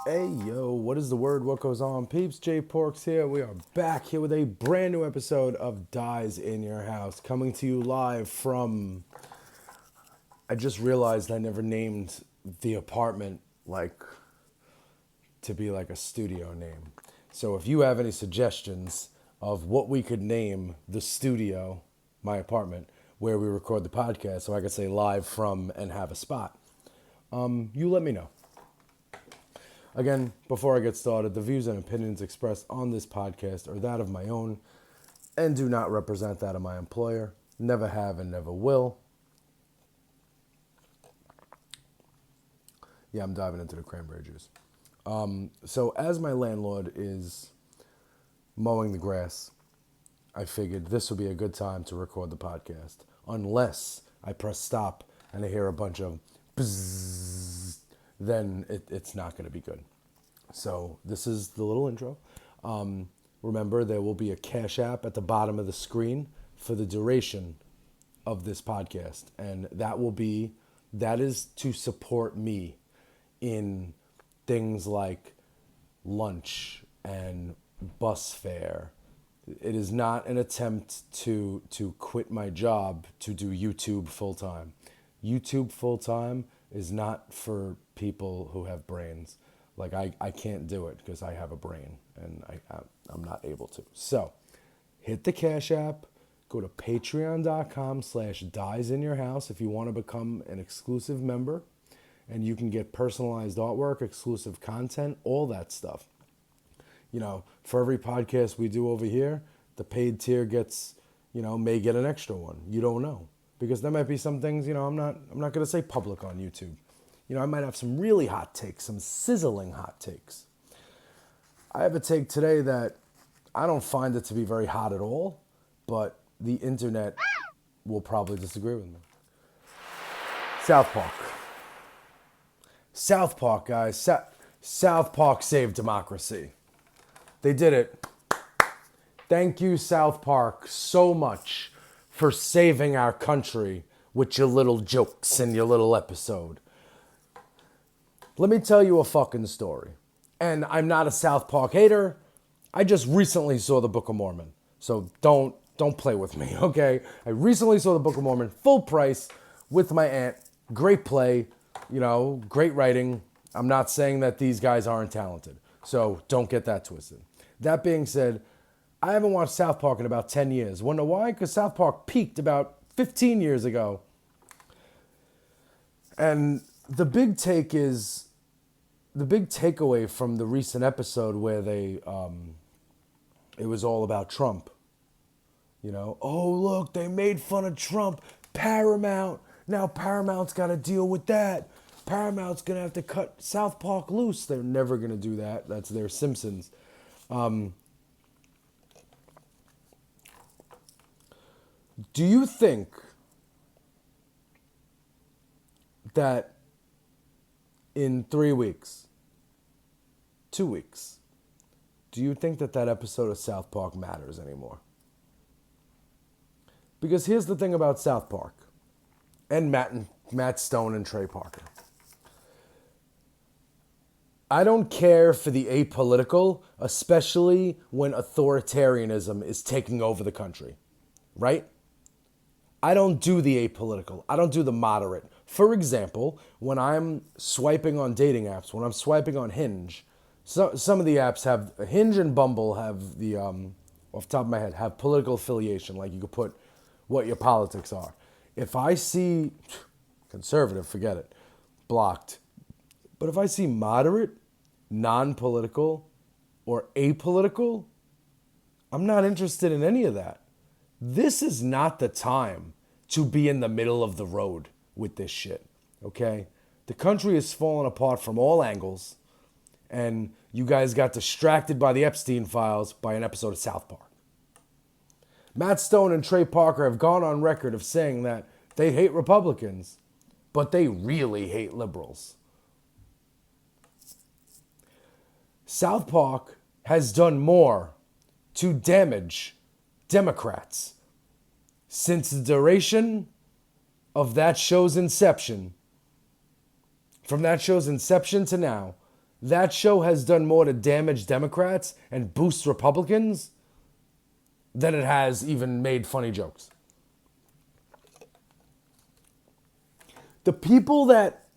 Hey yo, what is the word? What goes on, peeps? Jay Porks here. We are back here with a brand new episode of Dyze in Your House, coming to you live from. I just realized I never named the apartment to be like a studio name. So if you have any suggestions of what we could name the studio, my apartment, where we record the podcast, so I could say live from and have a spot, you let me know. Again, before I get started, the views and opinions expressed on this podcast are that of my own and do not represent that of my employer. Never have and never will. Yeah, I'm diving into the cranberry juice. So as my landlord is mowing the grass, I figured this would be a good time to record the podcast. Unless I press stop and I hear a bunch of bzzz, then it's not going to be good. So this is the little intro. Remember, there will be a Cash App at the bottom of the screen for the duration of this podcast. And that is to support me in things like lunch and bus fare. It is not an attempt to quit my job to do YouTube full time. YouTube full time is not for people who have brains. Like I can't do it because I have a brain and I'm not able to. So hit the Cash App, go to patreon.com/Dyze in your house if you want to become an exclusive member, and you can get personalized artwork, exclusive content, all that stuff. You know, for every podcast we do over here, the paid tier gets, may get an extra one. You don't know. Because there might be some things, I'm not going to say public on YouTube. I might have some really hot takes, some sizzling hot takes. I have a take today that I don't find it to be very hot at all, but the internet will probably disagree with me. South Park. South Park, guys. South Park saved democracy. They did it. Thank you, South Park, so much for saving our country with your little jokes and your little episode. Let me tell you a fucking story. And I'm not a South Park hater. I just recently saw the Book of Mormon. So don't play with me, okay? I recently saw the Book of Mormon, full price, with my aunt. Great play, great writing. I'm not saying that these guys aren't talented. So don't get that twisted. That being said, I haven't watched South Park in about 10 years. Wanna know why? Because South Park peaked about 15 years ago. And the big takeaway from the recent episode where it was all about Trump. Oh, look, they made fun of Trump. Paramount. Now Paramount's got to deal with that. Paramount's going to have to cut South Park loose. They're never going to do that. That's their Simpsons. Do you think that in 3 weeks, 2 weeks, do you think that episode of South Park matters anymore? Because here's the thing about South Park and Matt Stone and Trey Parker. I don't care for the apolitical, especially when authoritarianism is taking over the country, right? I don't do the apolitical. I don't do the moderate. For example, when I'm swiping on dating apps, when I'm swiping on Hinge, some of the apps have, Hinge and Bumble have the, off the top of my head, have political affiliation. Like you could put what your politics are. If I see conservative, forget it, blocked. But if I see moderate, non-political, or apolitical, I'm not interested in any of that. This is not the time to be in the middle of the road with this shit, okay? The country is falling apart from all angles, and you guys got distracted by the Epstein files by an episode of South Park. Matt Stone and Trey Parker have gone on record of saying that they hate Republicans, but they really hate liberals. South Park has done more to damage Democrats since the duration of that show's inception, from that show's inception to now, that show has done more to damage Democrats and boost Republicans than it has even made funny jokes. The people that,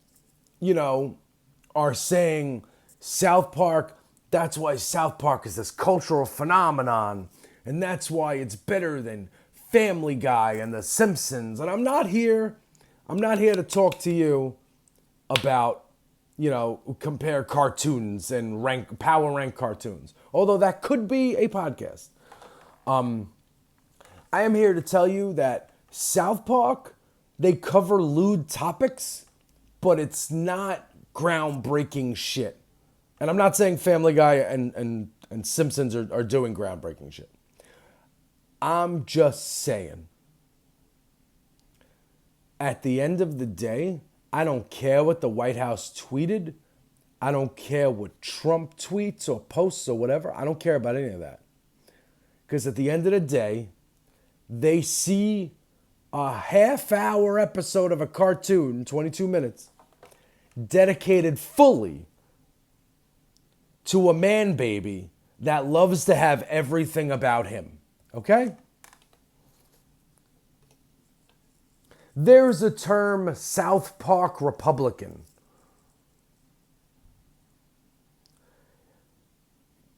are saying South Park, that's why South Park is this cultural phenomenon, and that's why it's better than Family Guy and The Simpsons. And I'm not here to talk to you about, compare cartoons and power rank cartoons. Although that could be a podcast. I am here to tell you that South Park, they cover lewd topics, but it's not groundbreaking shit. And I'm not saying Family Guy and Simpsons are doing groundbreaking shit. I'm just saying, at the end of the day, I don't care what the White House tweeted. I don't care what Trump tweets or posts or whatever. I don't care about any of that. Because at the end of the day, they see a half-hour episode of a cartoon, 22 minutes, dedicated fully to a man baby that loves to have everything about him. Okay? There's a term, South Park Republican.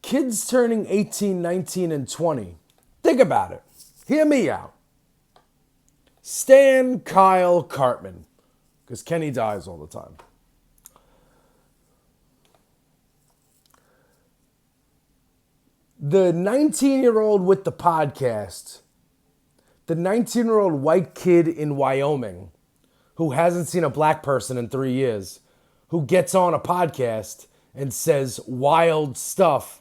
Kids turning 18, 19, and 20. Think about it. Hear me out. Stan Kyle Cartman. Because Kenny dies all the time. The 19-year-old with the podcast, the 19-year-old white kid in Wyoming who hasn't seen a black person in 3 years, who gets on a podcast and says wild stuff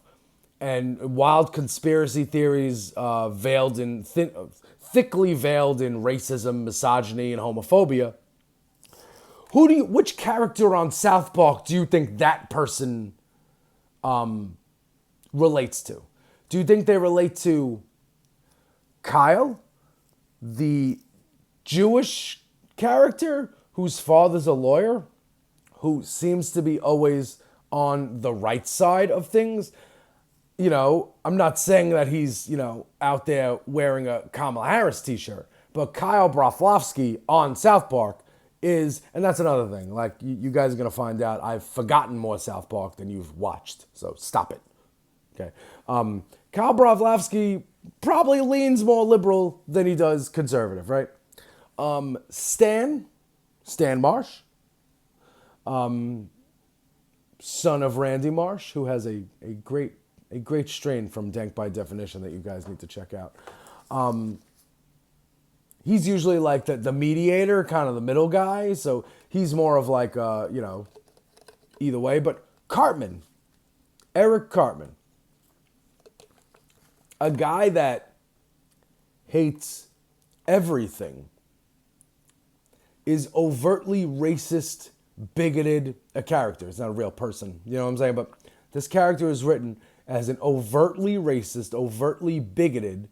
and wild conspiracy theories thickly veiled in racism, misogyny, and homophobia. Which character on South Park do you think that person relates to? Do you think they relate to Kyle, the Jewish character whose father's a lawyer, who seems to be always on the right side of things? I'm not saying that he's, out there wearing a Kamala Harris t-shirt, but Kyle Broflovsky on South Park is, and that's another thing, like you guys are going to find out I've forgotten more South Park than you've watched, so stop it. Okay. Kyle Broflovsky probably leans more liberal than he does conservative, right? Stan Marsh, son of Randy Marsh, who has a great strain from Dank by Definition that you guys need to check out. He's usually like the mediator, kind of the middle guy, so he's more of like, either way. But Cartman, Eric Cartman, a guy that hates everything, is overtly racist, bigoted, a character. It's not a real person, you know what I'm saying? But this character is written as an overtly racist, overtly bigoted,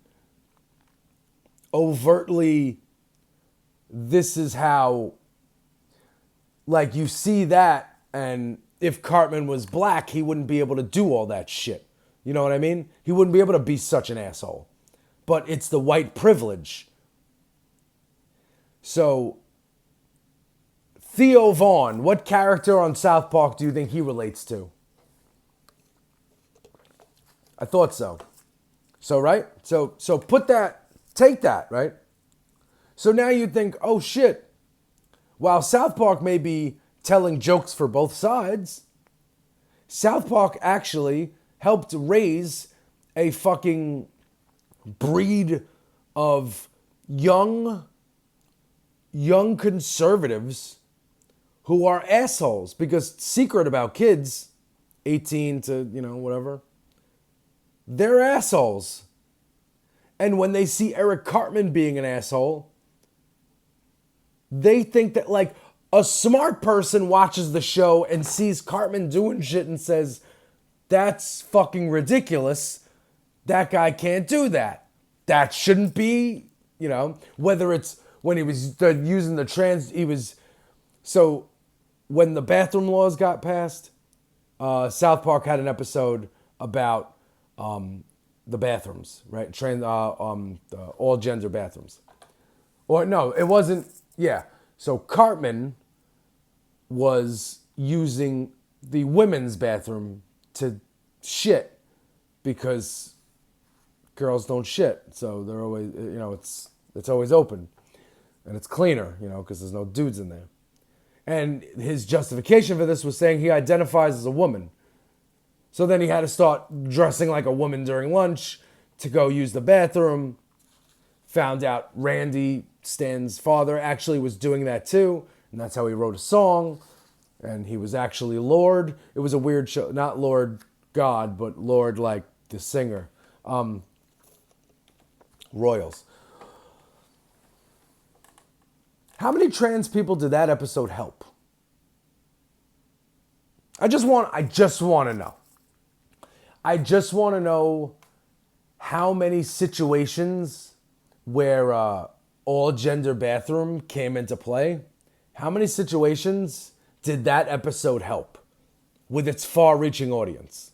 overtly, this is how, like, you see that, and if Cartman was black, he wouldn't be able to do all that shit. You know what I mean? He wouldn't be able to be such an asshole. But it's the white privilege. So, Theo Vaughn, what character on South Park do you think he relates to? I thought so. So, right? So take that, right? So now you think, oh shit, while South Park may be telling jokes for both sides, South Park actually helped raise a fucking breed of young conservatives who are assholes. Because secret about kids, 18 to, whatever, they're assholes. And when they see Eric Cartman being an asshole, they think that, like, a smart person watches the show and sees Cartman doing shit and says, that's fucking ridiculous. That guy can't do that. That shouldn't be, whether it's when he was using so when the bathroom laws got passed, South Park had an episode about the bathrooms, right? The all gender bathrooms. Or no, it wasn't. Yeah. So Cartman was using the women's bathroom to shit because girls don't shit. So they're always, it's always open and it's cleaner, because there's no dudes in there. And his justification for this was saying he identifies as a woman. So then he had to start dressing like a woman during lunch to go use the bathroom. Found out Randy, Stan's father, actually was doing that too. And that's how he wrote a song. And he was actually Lord. It was a weird show. Not Lord God, but Lord like the singer. Royals. How many trans people did that episode help? I just want to know. I just want to know how many situations where all gender bathroom came into play. How many situations did that episode help with its far-reaching audience?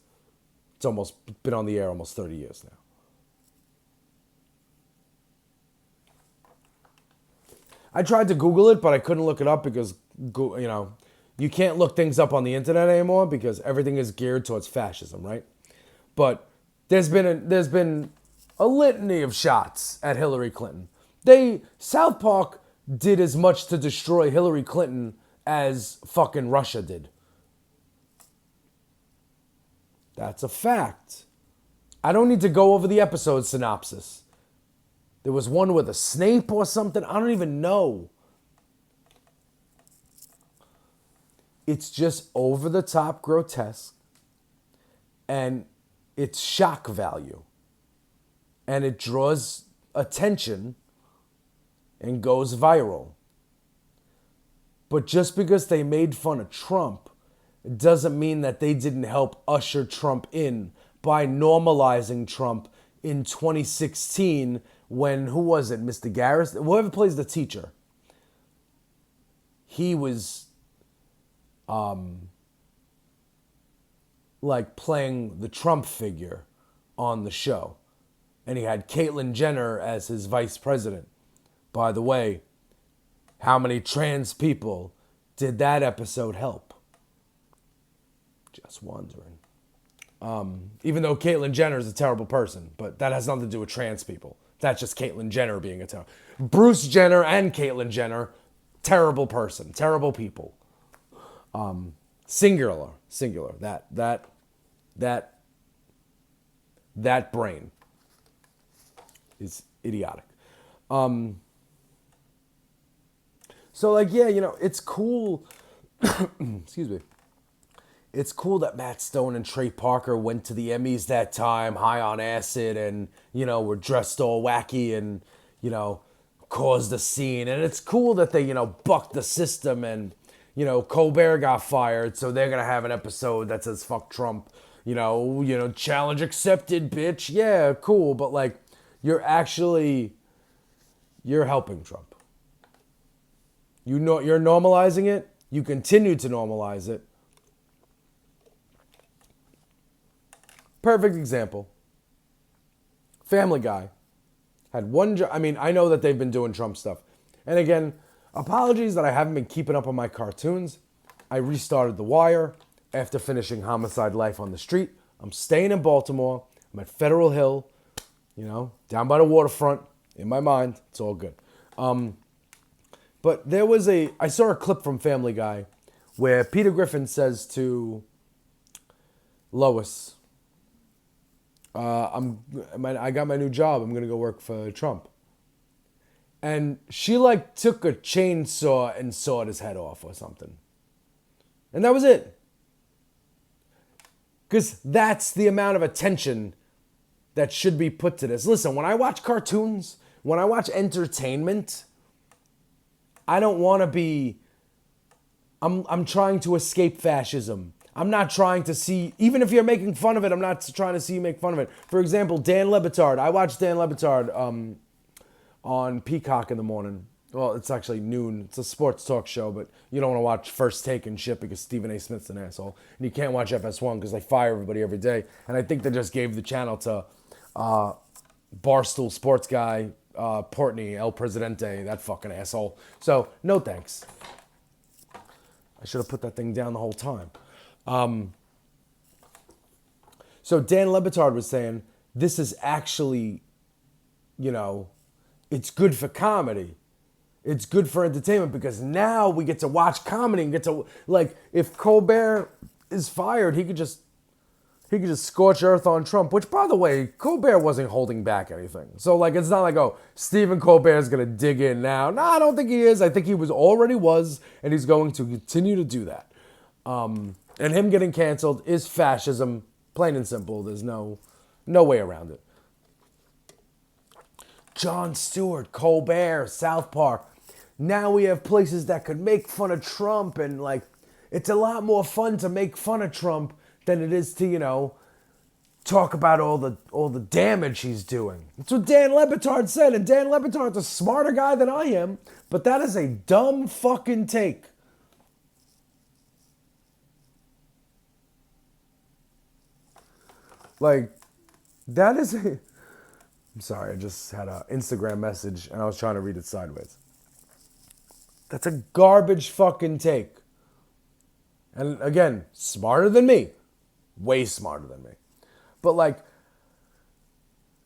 It's almost been on the air almost 30 years now. I tried to Google it, but I couldn't look it up because, you can't look things up on the internet anymore because everything is geared towards fascism, right? But there's been a litany of shots at Hillary Clinton. South Park did as much to destroy Hillary Clinton as fucking Russia did. That's a fact. I don't need to go over the episode synopsis. There was one with a Snape or something. I don't even know. It's just over-the-top grotesque. And it's shock value. And it draws attention and goes viral. But just because they made fun of Trump, it doesn't mean that they didn't help usher Trump in by normalizing Trump in 2016 when, who was it, Mr. Garris? Whoever plays the teacher. He was like playing the Trump figure on the show. And he had Caitlyn Jenner as his vice president. By the way, how many trans people did that episode help? Just wondering. Even though Caitlyn Jenner is a terrible person, but that has nothing to do with trans people. That's just Caitlyn Jenner being a terrible. Bruce Jenner and Caitlyn Jenner, terrible person, terrible people. Singular. That brain is idiotic. So it's cool. Excuse me. It's cool that Matt Stone and Trey Parker went to the Emmys that time, high on acid, and, were dressed all wacky and, caused a scene. And it's cool that they, bucked the system and, Colbert got fired, so they're going to have an episode that says, fuck Trump. Challenge accepted, bitch. Yeah, cool. But, you're helping Trump. You're normalizing it. You continue to normalize it. Perfect example. Family Guy had one job. I know that they've been doing Trump stuff. And again, apologies that I haven't been keeping up on my cartoons. I restarted The Wire after finishing Homicide: Life on the Street. I'm staying in Baltimore. I'm at Federal Hill, down by the waterfront. In my mind, it's all good. But I saw a clip from Family Guy where Peter Griffin says to Lois, I got my new job. I'm going to go work for Trump. And she took a chainsaw and sawed his head off or something. And that was it. Because that's the amount of attention that should be put to this. Listen, when I watch cartoons, when I watch entertainment, I don't want to be... I'm trying to escape fascism. I'm not trying to see, even if you're making fun of it, I'm not trying to see you make fun of it. For example, Dan Le Batard. I watch Dan Le Batard on Peacock in the morning. Well, it's actually noon. It's a sports talk show, but you don't want to watch First Take and shit because Stephen A. Smith's an asshole. And you can't watch FS1 because they fire everybody every day. And I think they just gave the channel to Barstool sports guy, Portney, El Presidente, that fucking asshole. So, no thanks. I should have put that thing down the whole time. So Dan Le Batard was saying, this is actually, it's good for comedy. It's good for entertainment because now we get to watch comedy and get to, like, if Colbert is fired, he could just scorch earth on Trump, which, by the way, Colbert wasn't holding back anything. So, like, it's not like, oh, Stephen Colbert is going to dig in now. No, I don't think he is. I think he already was, and he's going to continue to do that. And him getting canceled is fascism, plain and simple. There's no way around it. Jon Stewart, Colbert, South Park. Now we have places that could make fun of Trump, and, like, it's a lot more fun to make fun of Trump than it is to, talk about all the damage he's doing. That's what Dan Le Batard said, and Dan Le Batard's a smarter guy than I am, but that is a dumb fucking take. Like, that is a... I'm sorry, I just had an Instagram message, and I was trying to read it sideways. That's a garbage fucking take. And again, smarter than me. Way smarter than me. But, like,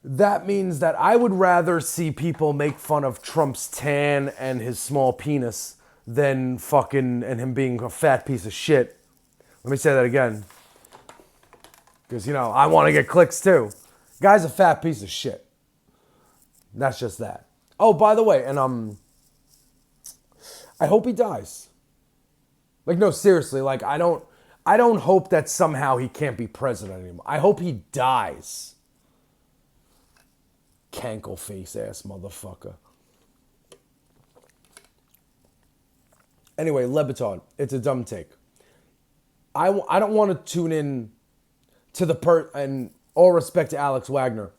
that means that I would rather see people make fun of Trump's tan and his small penis than and him being a fat piece of shit. Let me say that again. Because, I want to get clicks too. Guy's a fat piece of shit. That's just that. Oh, by the way, and I hope he dies. Like, no, seriously, like, I don't hope that somehow he can't be president anymore. I hope he dies. Cankle face ass motherfucker. Anyway, Le Batard, it's a dumb take. I don't want to tune in to and all respect to Alex Wagner,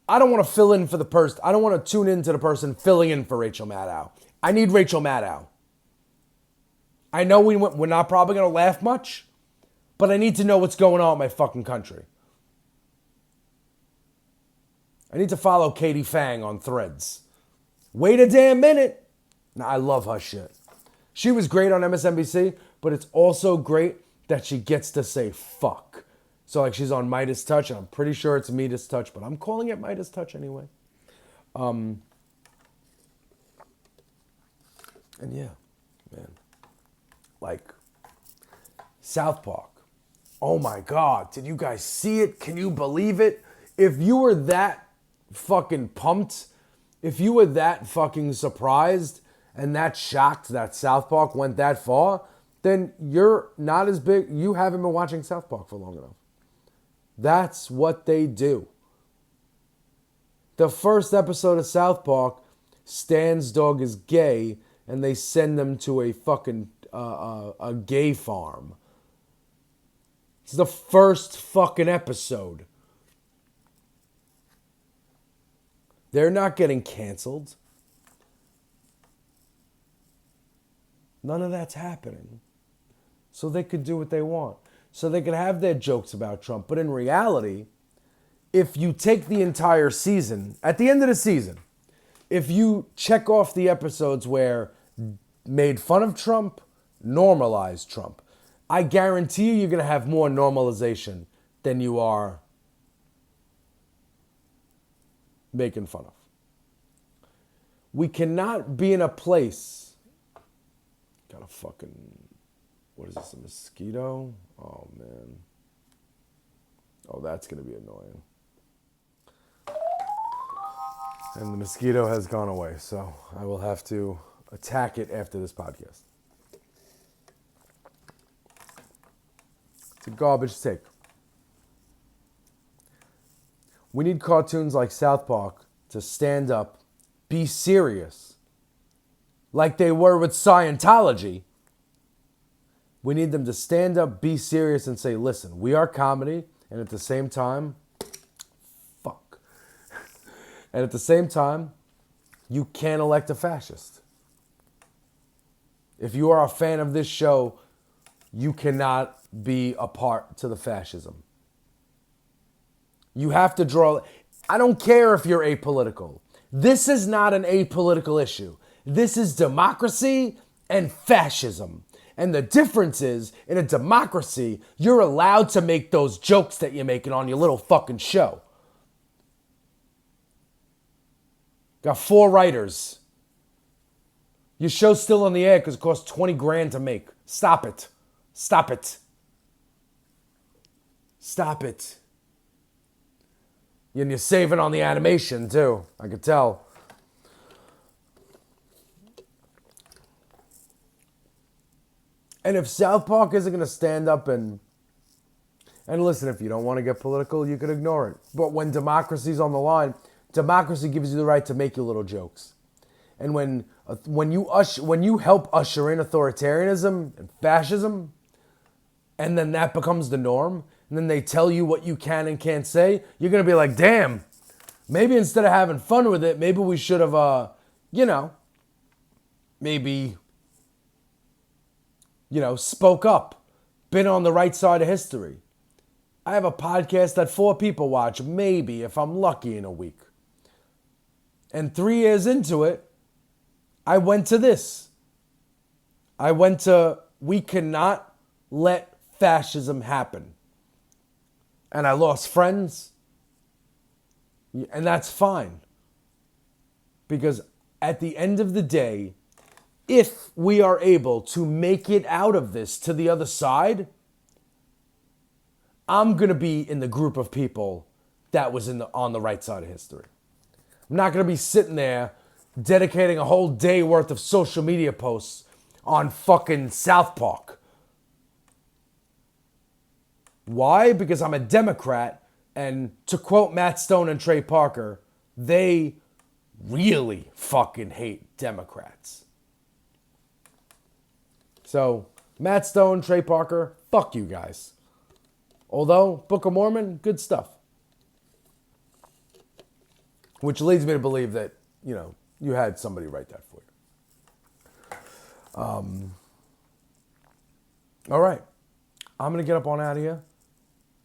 I don't want to fill in for the person. I don't want to tune in to the person filling in for Rachel Maddow. I need Rachel Maddow. I know we're not probably going to laugh much, but I need to know what's going on in my fucking country. I need to follow Katie Fang on Threads. Wait a damn minute. Now, I love her shit. She was great on MSNBC, but it's also great that she gets to say fuck. So, like, she's on Midas Touch, and I'm pretty sure it's Midas Touch, but I'm calling it Midas Touch anyway. And yeah, man. Like, South Park. Oh my God, did you guys see it? Can you believe it? If you were that fucking pumped, if you were that fucking surprised and that shocked that South Park went that far, then you're not as big. You haven't been watching South Park for long enough. That's what they do. The first episode of South Park, Stan's dog is gay, and they send them to a fucking a gay farm. It's the first fucking episode. They're not getting canceled. None of that's happening. So they could do what they want. So they could have their jokes about Trump. But in reality, if you take the entire season, at the end of the season, if you check off the episodes where made fun of Trump, normalized Trump, I guarantee you're going to have more normalization than you are making fun of. We cannot be in a place. Got a fucking, what is this, a mosquito? Oh, man. Oh, that's going to be annoying. And the mosquito has gone away, so I will have to attack it after this podcast. It's a garbage take. We need cartoons like South Park to stand up, be serious, like they were with Scientology. We need them to stand up, be serious, and say, listen, we are comedy, and at the same time, fuck. And at the same time, you can't elect a fascist. If you are a fan of this show, you cannot be a part to the fascism. You have to draw. I don't care if you're apolitical. This is not an apolitical issue. This is democracy and fascism. And the difference is, in a democracy, you're allowed to make those jokes that you're making on your little fucking show. Got 4 writers. Your show's still on the air because it costs 20 grand to make. Stop it. Stop it. Stop it. And you're saving on the animation, too. I could tell. And if South Park isn't going to stand up and listen, if you don't want to get political, you can ignore it. But when democracy's on the line, democracy gives you the right to make your little jokes. And when you help usher in authoritarianism and fascism, and then that becomes the norm, and then they tell you what you can and can't say, you're going to be like, damn, maybe instead of having fun with it, maybe we should have, maybe, spoke up, been on the right side of history. I have a podcast that 4 people watch, maybe, if I'm lucky, in a week. And 3 years into it, I went to this. I went to, we cannot let fascism happen. And I lost friends. And that's fine. Because at the end of the day, if we are able to make it out of this to the other side, I'm going to be in the group of people that was on the right side of history. I'm not going to be sitting there dedicating a whole day worth of social media posts on fucking South Park. Why? Because I'm a Democrat, and to quote Matt Stone and Trey Parker, they really fucking hate Democrats. So, Matt Stone, Trey Parker, fuck you guys. Although, Book of Mormon, good stuff. Which leads me to believe that, you had somebody write that for you. All right. I'm going to get up on out of here.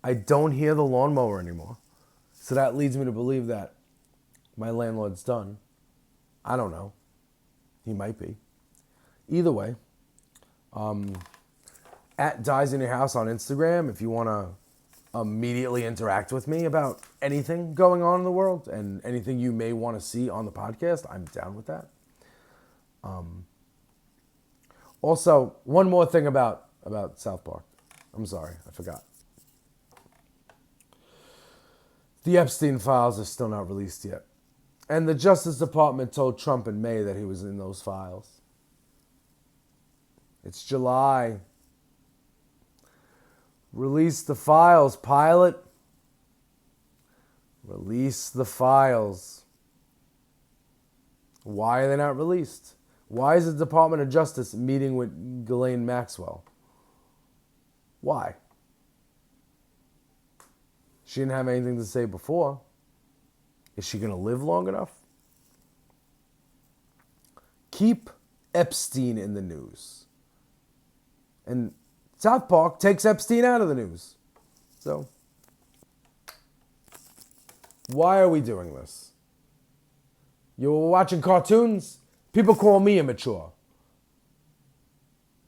I don't hear the lawnmower anymore. So that leads me to believe that my landlord's done. I don't know. He might be. Either way, at Dyze in Your House on Instagram, if you want to immediately interact with me about anything going on in the world and anything you may want to see on the podcast, I'm down with that. Also, one more thing about South Park. I'm sorry, I forgot. The Epstein files are still not released yet. And the Justice Department told Trump in May that he was in those files. It's July. Release the files, pilot. Release the files. Why are they not released? Why is the Department of Justice meeting with Ghislaine Maxwell? Why? She didn't have anything to say before. Is she going to live long enough? Keep Epstein in the news. And South Park takes Epstein out of the news. So, why are we doing this? You're watching cartoons? People call me immature.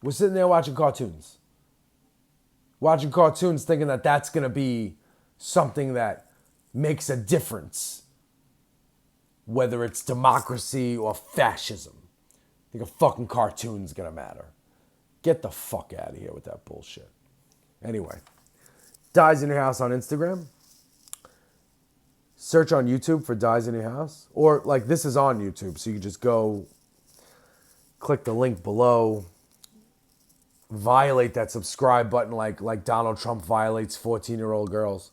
We're sitting there watching cartoons. Watching cartoons thinking that that's going to be something that makes a difference. Whether it's democracy or fascism. I think a fucking cartoon's going to matter. Get the fuck out of here with that bullshit. Anyway, Dyze in Your House on Instagram. Search on YouTube for Dyze in Your House. Or, this is on YouTube, so you can just go click the link below. Violate that subscribe button like Donald Trump violates 14-year-old girls.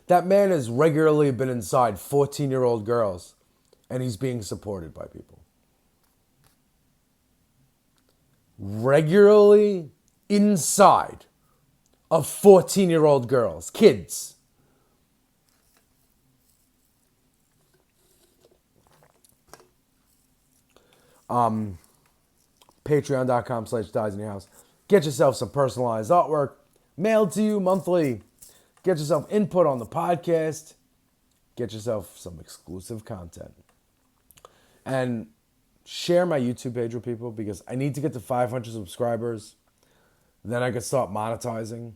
That man has regularly been inside 14-year-old girls, and he's being supported by people. Regularly inside of 14-year-old girls, kids. Patreon.com/Dyze in your house. Get yourself some personalized artwork mailed to you monthly. Get yourself input on the podcast. Get yourself some exclusive content. And share my YouTube page with people because I need to get to 500 subscribers. Then I could start monetizing.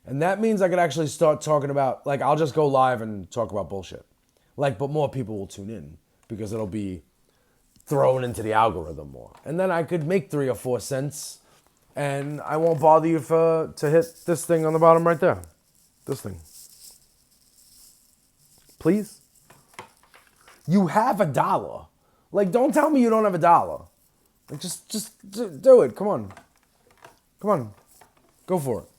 And that means I could actually start talking about, like, I'll just go live and talk about bullshit. Like, but more people will tune in because it'll be thrown into the algorithm more. And then I could make 3 or 4 cents and I won't bother you to hit this thing on the bottom right there. This thing. Please? You have $1. Like, don't tell me you don't have $1. Like, just do it. Come on. Come on. Go for it.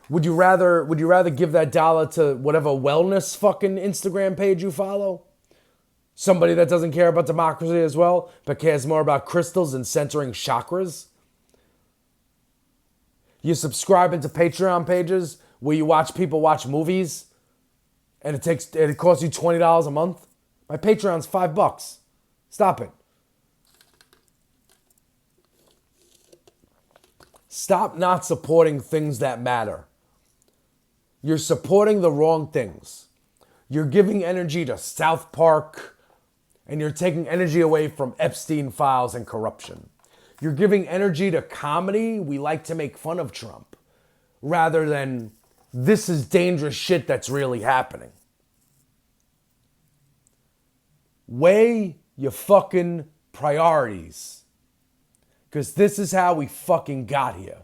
Would you rather give that $1 to whatever wellness fucking Instagram page you follow? Somebody that doesn't care about democracy as well, but cares more about crystals and centering chakras? You subscribing to Patreon pages where you watch people watch movies and it costs you $20 a month? My Patreon's $5. Stop it. Stop not supporting things that matter. You're supporting the wrong things. You're giving energy to South Park, and you're taking energy away from Epstein files and corruption. You're giving energy to comedy. We like to make fun of Trump, rather than this is dangerous shit that's really happening. Weigh your fucking priorities, because this is how we fucking got here.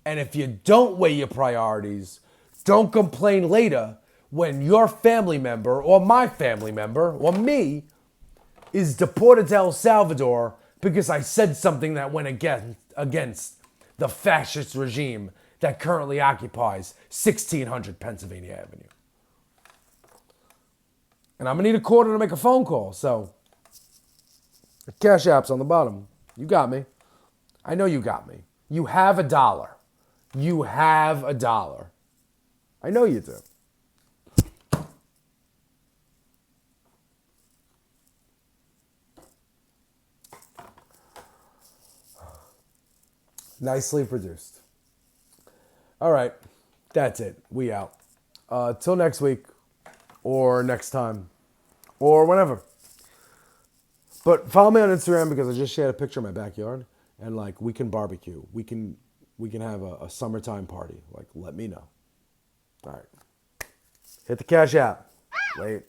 And if you don't weigh your priorities, don't complain later when your family member or my family member or me is deported to El Salvador because I said something that went against the fascist regime that currently occupies 1600 Pennsylvania Avenue. And I'm going to need a quarter to make a phone call, so the Cash App's on the bottom. You got me. I know you got me. You have $1. You have $1. I know you do. Nicely produced. All right. That's it. We out. Till next week or next time or whenever. But follow me on Instagram because I just shared a picture of my backyard and like we can barbecue. We can have a summertime party. Like, let me know. All right. Hit the Cash App. Wait.